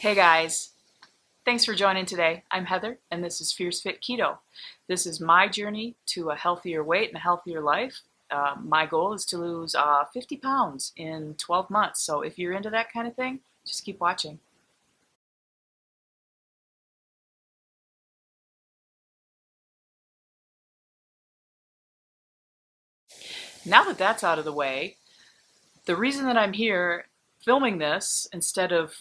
Hey guys, thanks for joining today. I'm Heather and this is Fierce Fit Keto. This is my journey to a healthier weight and a healthier life. My goal is to lose 50 pounds in 12 months. So if you're into that kind of thing, just keep watching. Now that that's out of the way, the reason that I'm here filming this instead of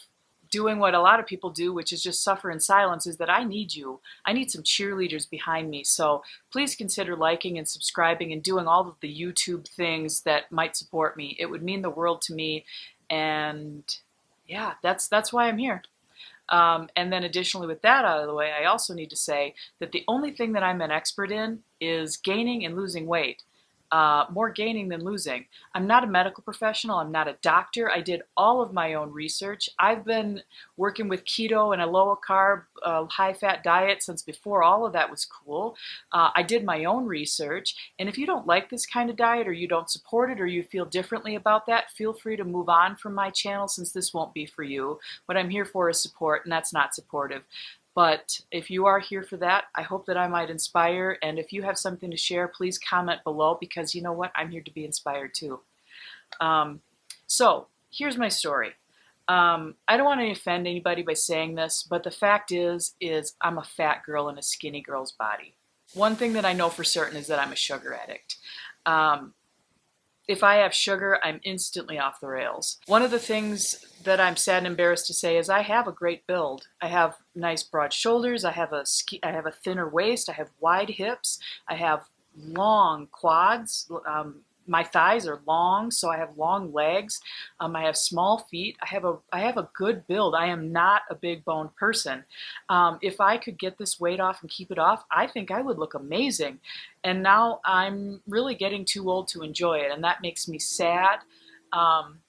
doing what a lot of people do, which is just suffer in silence, is that I need you. I need some cheerleaders behind me. So please consider liking and subscribing and doing all of the YouTube things that might support me. It would mean the world to me. And yeah, that's why I'm here. And then additionally, with that out of the way, I also need to say that the only thing that I'm an expert in is gaining and losing weight. More gaining than losing. I'm not a medical professional. I'm not a doctor. I did all of my own research. I've been working with keto and a low carb, high fat diet since before all of that was cool. I did my own research. And if you don't like this kind of diet or you don't support it or you feel differently about that, feel free to move on from my channel since this won't be for you. What I'm here for is support, and that's not supportive. But if you are here for that, I hope that I might inspire. And if you have something to share, please comment below because you know what? I'm here to be inspired too. So here's my story. I don't want to offend anybody by saying this, but the fact is I'm a fat girl in a skinny girl's body. One thing that I know for certain is that I'm a sugar addict. Um, if I have sugar, I'm instantly off the rails. One of the things that I'm sad and embarrassed to say is I have a great build. I have nice broad shoulders. I have a thinner waist. I have wide hips. I have long quads. My thighs are long, so I have long legs. I have small feet. I have a good build. I am not a big boned person. If I could get this weight off and keep it off, I think I would look amazing. And now I'm really getting too old to enjoy it, and that makes me sad. Um,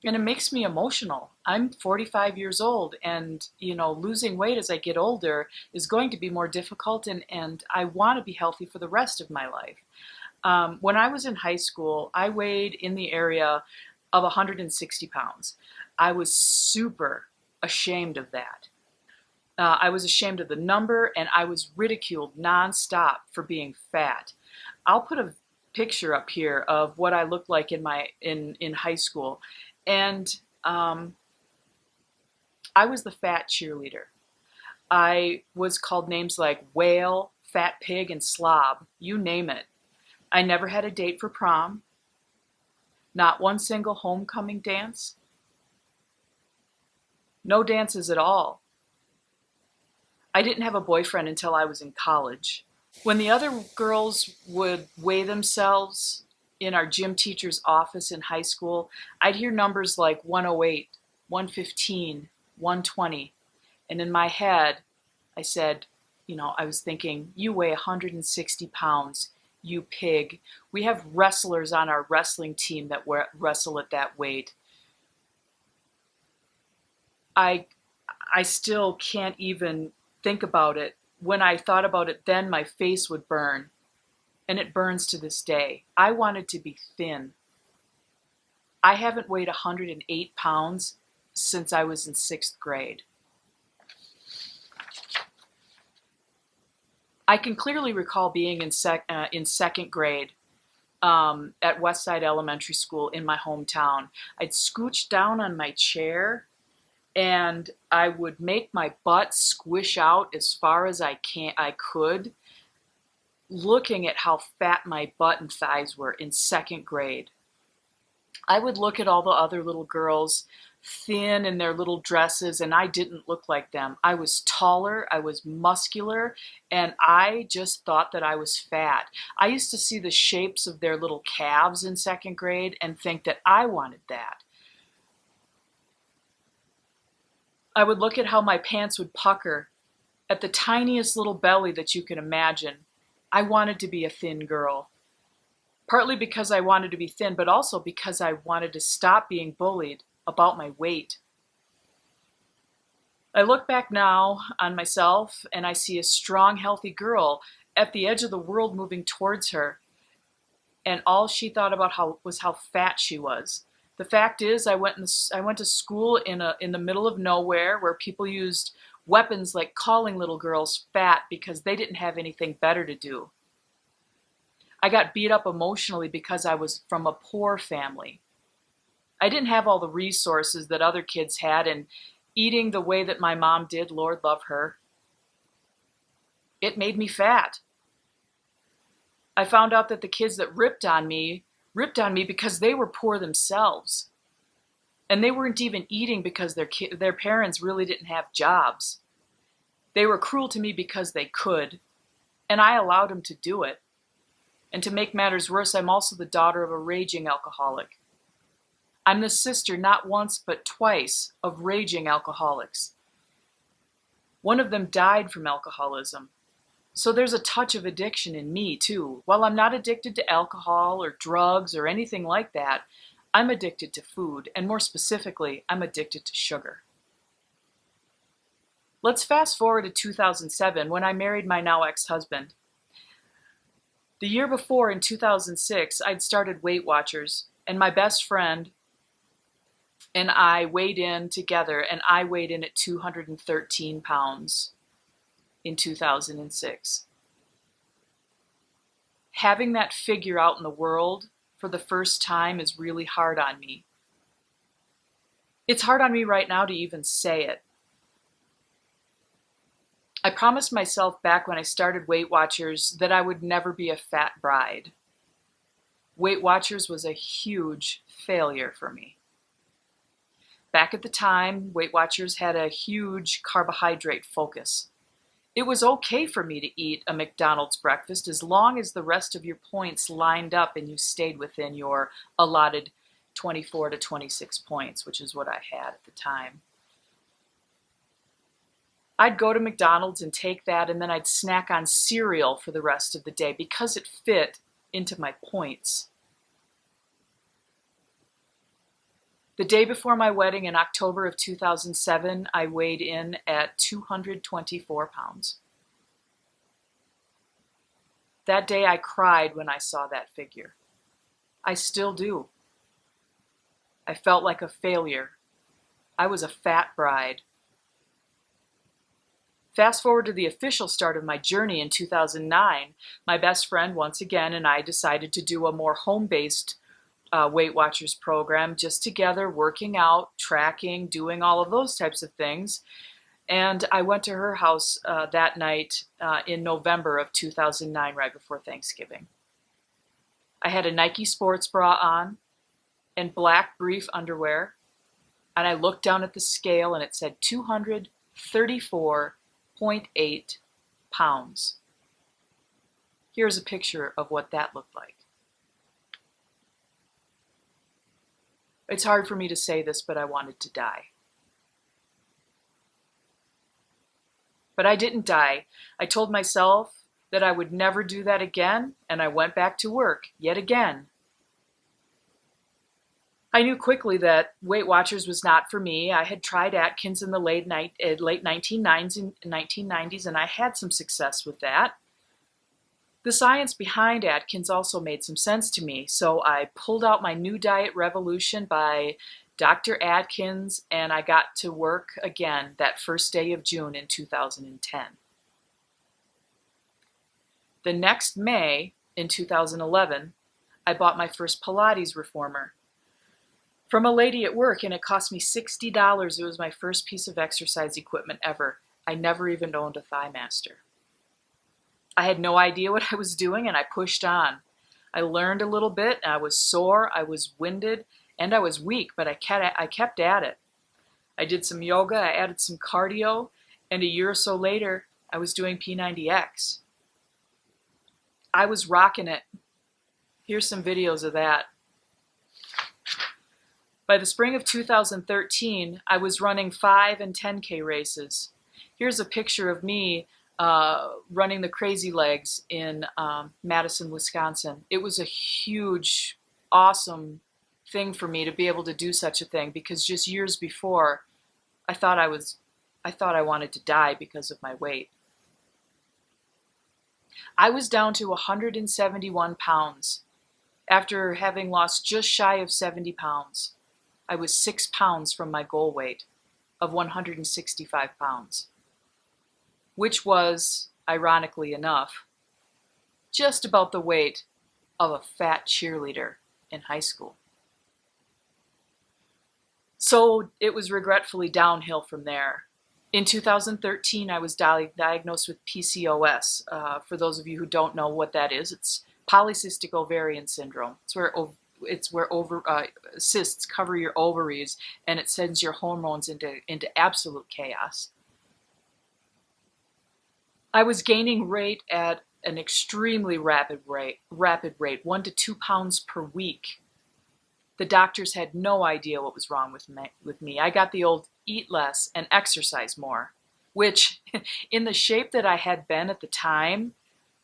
and it makes me emotional. I'm 45 years old, and losing weight as I get older is going to be more difficult, and I want to be healthy for the rest of my life. When I was in high school, I weighed in the area of 160 pounds. I was super ashamed of that. I was ashamed of the number, and I was ridiculed nonstop for being fat. I'll put a picture up here of what I looked like in high school, and I was the fat cheerleader. I was called names like whale, fat pig, and slob. You name it. I never had a date for prom, not one single homecoming dance, no dances at all. I didn't have a boyfriend until I was in college. When the other girls would weigh themselves in our gym teacher's office in high school, I'd hear numbers like 108, 115, 120. And in my head, I said, I was thinking, you weigh 160 pounds, you pig. We have wrestlers on our wrestling team that wrestle at that weight. I I still can't even think about it. When I thought about it then, my face would burn, and it burns to this day. I wanted to be thin. I haven't weighed 108 pounds since I was in 6th grade. I can clearly recall being in 2nd grade at Westside Elementary School in my hometown. I'd scooch down on my chair and I would make my butt squish out as far as I could, looking at how fat my butt and thighs were in 2nd grade. I would look at all the other little girls, thin in their little dresses, and I didn't look like them. I was taller, I was muscular, and I just thought that I was fat. I used to see the shapes of their little calves in 2nd grade and think that I wanted that. I would look at how my pants would pucker at the tiniest little belly that you can imagine. I wanted to be a thin girl. Partly because I wanted to be thin, but also because I wanted to stop being bullied about my weight. I look back now on myself and I see a strong, healthy girl at the edge of the world moving towards her. And all she thought about was how fat she was. The fact is, I went to school in the middle of nowhere where people used weapons like calling little girls fat because they didn't have anything better to do. I got beat up emotionally because I was from a poor family. I didn't have all the resources that other kids had, and eating the way that my mom did, Lord love her, it made me fat. I found out that the kids that ripped on me because they were poor themselves. And they weren't even eating because their parents really didn't have jobs. They were cruel to me because they could, and I allowed them to do it. And to make matters worse, I'm also the daughter of a raging alcoholic. I'm the sister, not once but twice, of raging alcoholics. One of them died from alcoholism. So there's a touch of addiction in me, too. While I'm not addicted to alcohol or drugs or anything like that, I'm addicted to food, and more specifically, I'm addicted to sugar. Let's fast forward to 2007 when I married my now ex-husband. The year before, in 2006, I'd started Weight Watchers, and my best friend and I weighed in together, and I weighed in at 213 pounds in 2006. Having that figure out in the world for the first time is really hard on me. It's hard on me right now to even say it. I promised myself back when I started Weight Watchers that I would never be a fat bride. Weight Watchers was a huge failure for me. Back at the time, Weight Watchers had a huge carbohydrate focus. It was okay for me to eat a McDonald's breakfast as long as the rest of your points lined up and you stayed within your allotted 24 to 26 points, which is what I had at the time. I'd go to McDonald's and take that, and then I'd snack on cereal for the rest of the day because it fit into my points. The day before my wedding in October of 2007, I weighed in at 224 pounds. That day I cried when I saw that figure. I still do. I felt like a failure. I was a fat bride. Fast forward to the official start of my journey in 2009, my best friend once again and I decided to do a more home-based Weight Watchers program, just together, working out, tracking, doing all of those types of things. And I went to her house that night in November of 2009, right before Thanksgiving. I had a Nike sports bra on and black brief underwear, and I looked down at the scale and it said 234.8 pounds. Here's a picture of what that looked like. It's hard for me to say this, but I wanted to die. But I didn't die. I told myself that I would never do that again, and I went back to work yet again. I knew quickly that Weight Watchers was not for me. I had tried Atkins in the late 1990s, and I had some success with that. The science behind Atkins also made some sense to me, so I pulled out my New Diet Revolution by Dr. Atkins, and I got to work again that first day of June in 2010. The next May, in 2011, I bought my first Pilates reformer from a lady at work, and it cost me $60. It was my first piece of exercise equipment ever. I never even owned a Thigh Master. I had no idea what I was doing, and I pushed on. I learned a little bit. I was sore, I was winded, and I was weak, but I kept at it. I did some yoga, I added some cardio, and a year or so later, I was doing P90X. I was rocking it. Here's some videos of that. By the spring of 2013, I was running 5 and 10K races. Here's a picture of me running the Crazy Legs in Madison, Wisconsin. It was a huge, awesome thing for me to be able to do such a thing, because just years before, I thought I wanted to die because of my weight. I was down to 171 pounds after having lost just shy of 70 pounds. I was 6 pounds from my goal weight of 165 pounds, which was, ironically enough, just about the weight of a fat cheerleader in high school. So it was regretfully downhill from there. In 2013, I was diagnosed with PCOS. For those of you who don't know what that is, it's polycystic ovarian syndrome. It's where cysts cover your ovaries, and it sends your hormones into absolute chaos. I was gaining weight at an extremely rapid rate, 1 to 2 pounds per week. The doctors had no idea what was wrong with me. I got the old eat less and exercise more, which, in the shape that I had been at the time,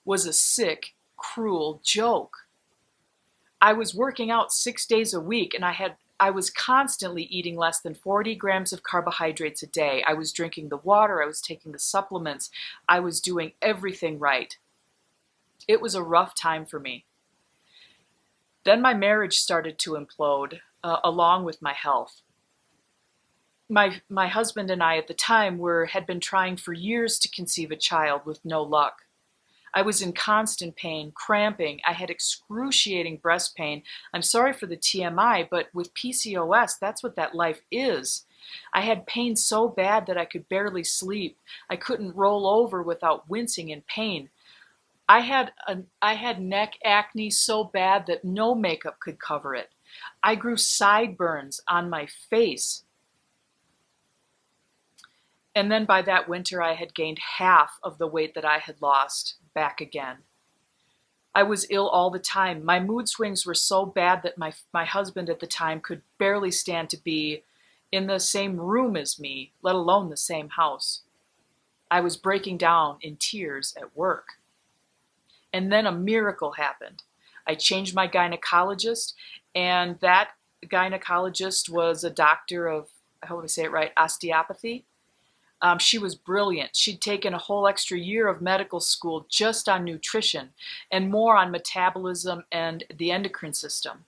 was a sick, cruel joke. I was working out 6 days a week, and I was constantly eating less than 40 grams of carbohydrates a day. I was drinking the water, I was taking the supplements, I was doing everything right. It was a rough time for me. Then my marriage started to implode, along with my health. My husband and I at the time had been trying for years to conceive a child with no luck. I was in constant pain, cramping. I had excruciating breast pain. I'm sorry for the TMI, but with PCOS, that's what that life is. I had pain so bad that I could barely sleep. I couldn't roll over without wincing in pain. I had neck acne so bad that no makeup could cover it. I grew sideburns on my face. And then by that winter, I had gained half of the weight that I had lost back again. I was ill all the time. My mood swings were so bad that my husband at the time could barely stand to be in the same room as me, let alone the same house. I was breaking down in tears at work. And then a miracle happened. I changed my gynecologist, and that gynecologist was a doctor of, I hope I say it right, osteopathy. She was brilliant. She'd taken a whole extra year of medical school just on nutrition and more on metabolism and the endocrine system.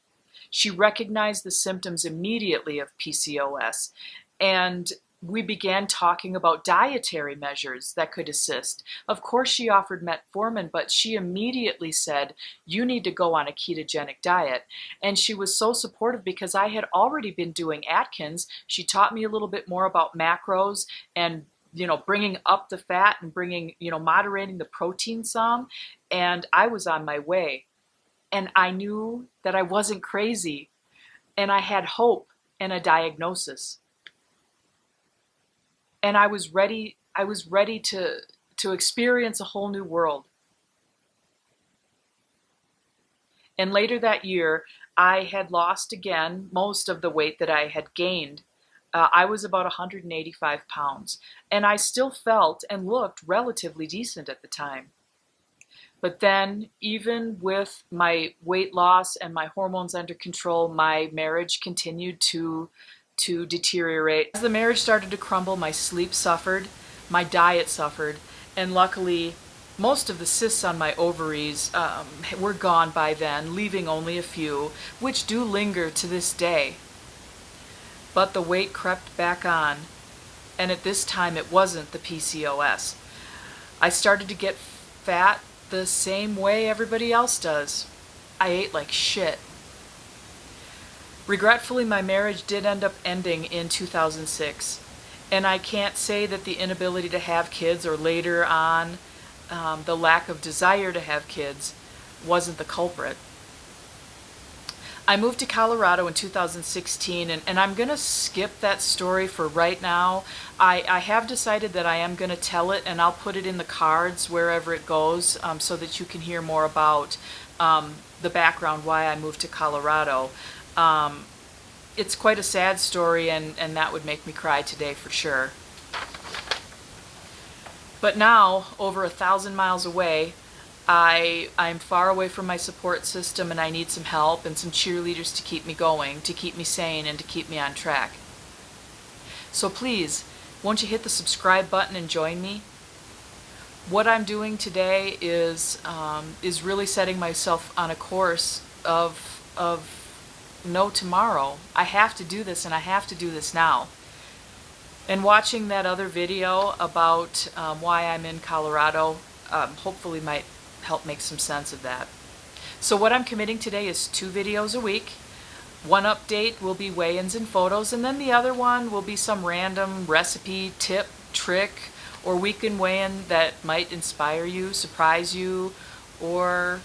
She recognized the symptoms immediately of PCOS, and we began talking about dietary measures that could assist. Of course, she offered metformin, but she immediately said, you need to go on a ketogenic diet. And she was so supportive because I had already been doing Atkins. She taught me a little bit more about macros and, bringing up the fat and moderating the protein some. And I was on my way. And I knew that I wasn't crazy. And I had hope and a diagnosis. And I was ready to experience a whole new world. And later that year, I had lost again most of the weight that I had gained. I was about 185 pounds, and I still felt and looked relatively decent at the time. But then, even with my weight loss and my hormones under control, my marriage continued to deteriorate. As the marriage started to crumble, my sleep suffered, my diet suffered, and luckily most of the cysts on my ovaries were gone by then, leaving only a few, which do linger to this day. But the weight crept back on, and at this time it wasn't the PCOS. I started to get fat the same way everybody else does. I ate like shit. Regretfully, my marriage did end up ending in 2006, and I can't say that the inability to have kids or later on the lack of desire to have kids wasn't the culprit. I moved to Colorado in 2016, and I'm going to skip that story for right now. I have decided that I am going to tell it, and I'll put it in the cards wherever it goes so that you can hear more about the background why I moved to Colorado. It's quite a sad story, and that would make me cry today for sure. But now, over 1,000 miles away, I'm far away from my support system, and I need some help and some cheerleaders to keep me going, to keep me sane, and to keep me on track. So please, won't you hit the subscribe button and join me? What I'm doing today is really setting myself on a course of know tomorrow I have to do this and I have to do this now. And watching that other video about why I'm in Colorado hopefully might help make some sense of that. So what I'm committing today is 2 videos a week. One update will be weigh-ins and photos, and then the other one will be some random recipe, tip, trick, or weekend weigh-in that might inspire you, surprise you, or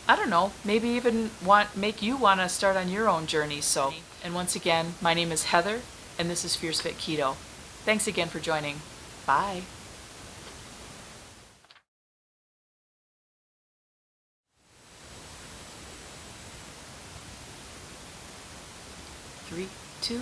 I don't know, maybe even make you want to start on your own journey. So, and once again, my name is Heather, and this is Fierce Fit Keto. Thanks again for joining. Bye. Three, two,